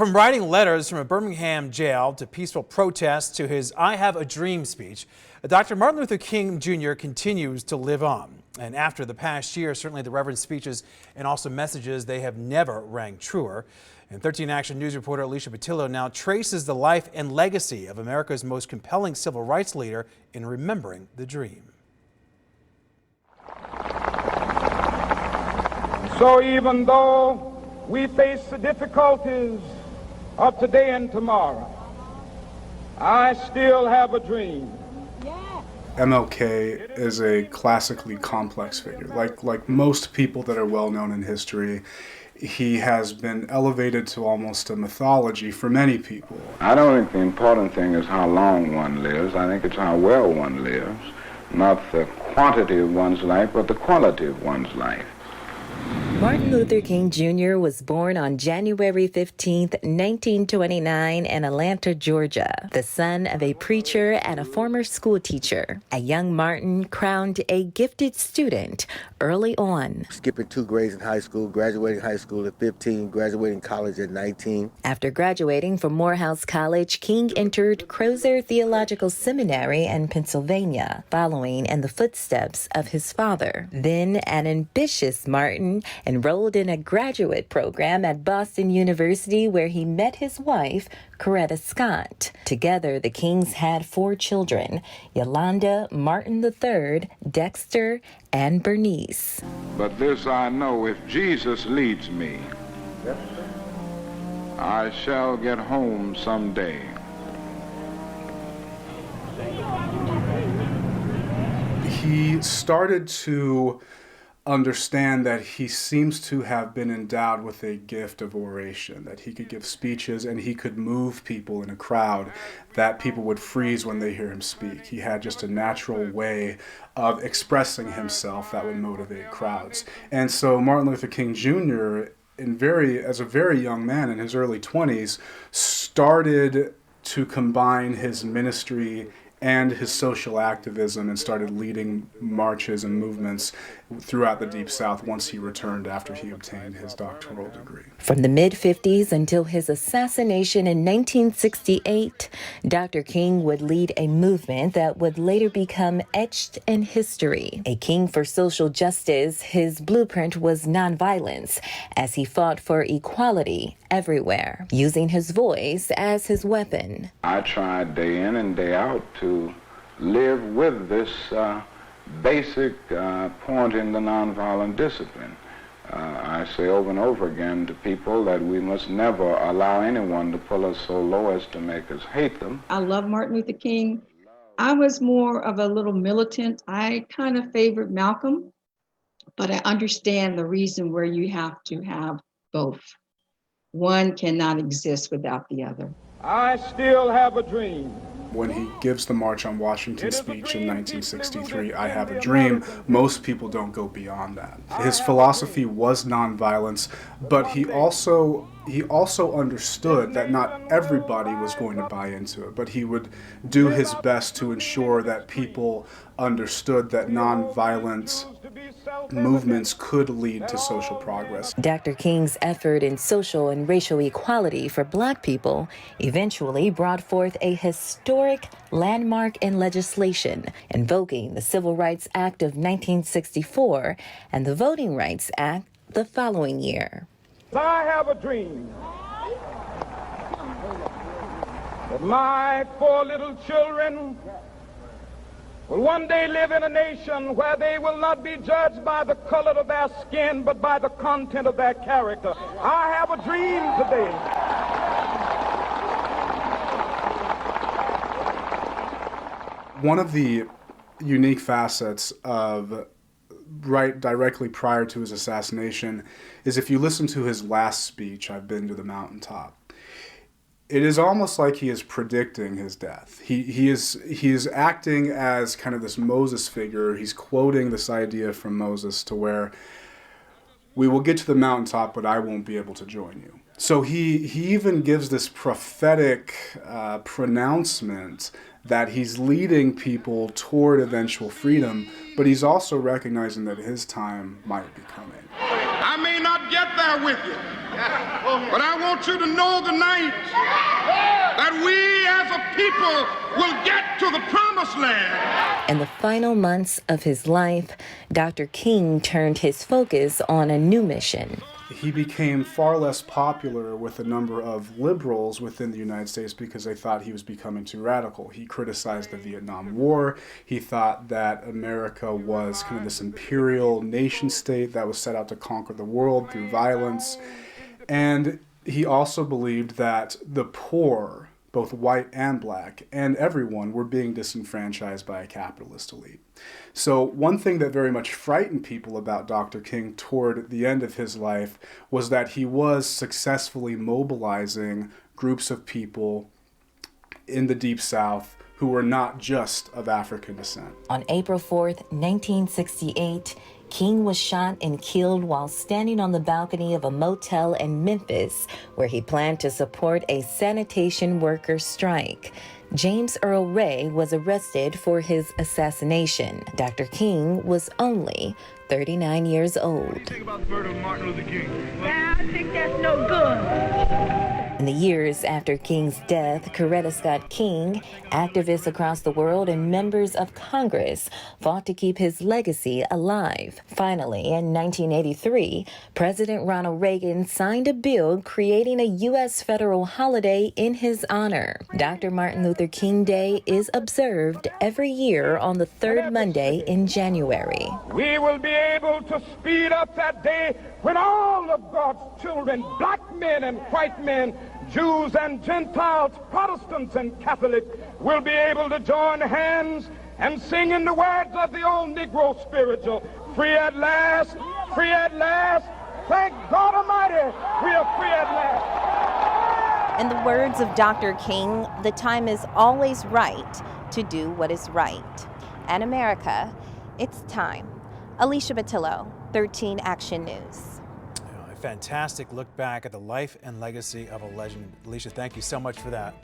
From writing letters from a Birmingham jail to peaceful protests to his I Have a Dream speech, Dr. Martin Luther King Jr. continues to live on. And after the past year, certainly the Reverend's speeches and also messages, they have never rang truer. And 13 Action News reporter Alicia Patillo now traces the life and legacy of America's most compelling civil rights leader in Remembering the Dream. So even though we face the difficulties of today and tomorrow, I still have a dream. MLK is a classically complex figure. Like most people that are well known in history, he has been elevated to almost a mythology for many people. I don't think the important thing is how long one lives. I think it's how well one lives. Not the quantity of one's life, but the quality of one's life. Martin Luther King Jr. was born on January 15, 1929 in Atlanta, Georgia, the son of a preacher and a former school teacher. A young Martin crowned a gifted student early on. Skipping 2 grades in high school, graduating high school at 15, graduating college at 19. After graduating from Morehouse College, King entered Crozer Theological Seminary in Pennsylvania, following in the footsteps of his father. Then an ambitious Martin enrolled in a graduate program at Boston University where he met his wife, Coretta Scott. Together, the Kings had 4 children, Yolanda, Martin III, Dexter, and Bernice. But this I know, if Jesus leads me, I shall get home someday. He started to understand that he seems to have been endowed with a gift of oration, that he could give speeches and he could move people in a crowd, that people would freeze when they hear him speak. He had just a natural way of expressing himself that would motivate crowds. And so Martin Luther King Jr., as a very young man in his early 20s, started to combine his ministry and his social activism and started leading marches and movements throughout the Deep South once he returned after he obtained his doctoral degree. From the mid-50s until his assassination in 1968, Dr. King would lead a movement that would later become etched in history. A king for social justice, his blueprint was nonviolence as he fought for equality everywhere, using his voice as his weapon. I tried day in and day out to live with this basic point in the nonviolent discipline. I say over and over again to people that we must never allow anyone to pull us so low as to make us hate them. I love Martin Luther King. I was more of a little militant. I kind of favored Malcolm, but I understand the reason where you have to have both. One cannot exist without the other. I still have a dream. When he gives the March on Washington speech in 1963, I Have a Dream, most people don't go beyond that. His philosophy was nonviolence, but he also understood that not everybody was going to buy into it, but he would do his best to ensure that people understood that nonviolent movements could lead to social progress. Dr. King's effort in social and racial equality for Black people eventually brought forth a historic landmark in legislation, invoking the Civil Rights Act of 1964 and the Voting Rights Act the following year. I have a dream that my 4 little children will one day live in a nation where they will not be judged by the color of their skin, but by the content of their character. I have a dream today. One of the unique facets of right directly prior to his assassination is if you listen to his last speech, I've Been to the Mountaintop. It is almost like he is predicting his death. He is acting as kind of this Moses figure. He's quoting this idea from Moses to where we will get to the mountaintop, but I won't be able to join you. So he even gives this prophetic pronouncement that he's leading people toward eventual freedom, but he's also recognizing that his time might be coming. I may not get there with you, but I want you to know tonight that we as a people will get to the promised land. In the final months of his life, Dr. King turned his focus on a new mission. He became far less popular with a number of liberals within the United States because they thought he was becoming too radical. He criticized the Vietnam War. He thought that America was kind of this imperial nation state that was set out to conquer the world through violence. And he also believed that the poor, both white and black, and everyone were being disenfranchised by a capitalist elite. So one thing that very much frightened people about Dr. King toward the end of his life was that he was successfully mobilizing groups of people in the Deep South who were not just of African descent. On April 4th, 1968, King was shot and killed while standing on the balcony of a motel in Memphis, where he planned to support a sanitation worker strike. James Earl Ray was arrested for his assassination. Dr. King was only 39 years old. What do you think about the murder of Martin Luther King? Yeah, I think that's no good. In the years after King's death, Coretta Scott King, activists across the world, and members of Congress fought to keep his legacy alive. Finally, in 1983, President Ronald Reagan signed a bill creating a U.S. federal holiday in his honor. Dr. Martin Luther King Day is observed every year on the third Monday in January. We will be able to speed up that day when all of God's children, black men and white men, Jews and Gentiles, Protestants and Catholics, will be able to join hands and sing in the words of the old Negro spiritual, free at last, free at last. Thank God Almighty, we are free at last. In the words of Dr. King, the time is always right to do what is right. And America, it's time. Alicia Batillo, 13 Action News. A fantastic look back at the life and legacy of a legend. Alicia, thank you so much for that.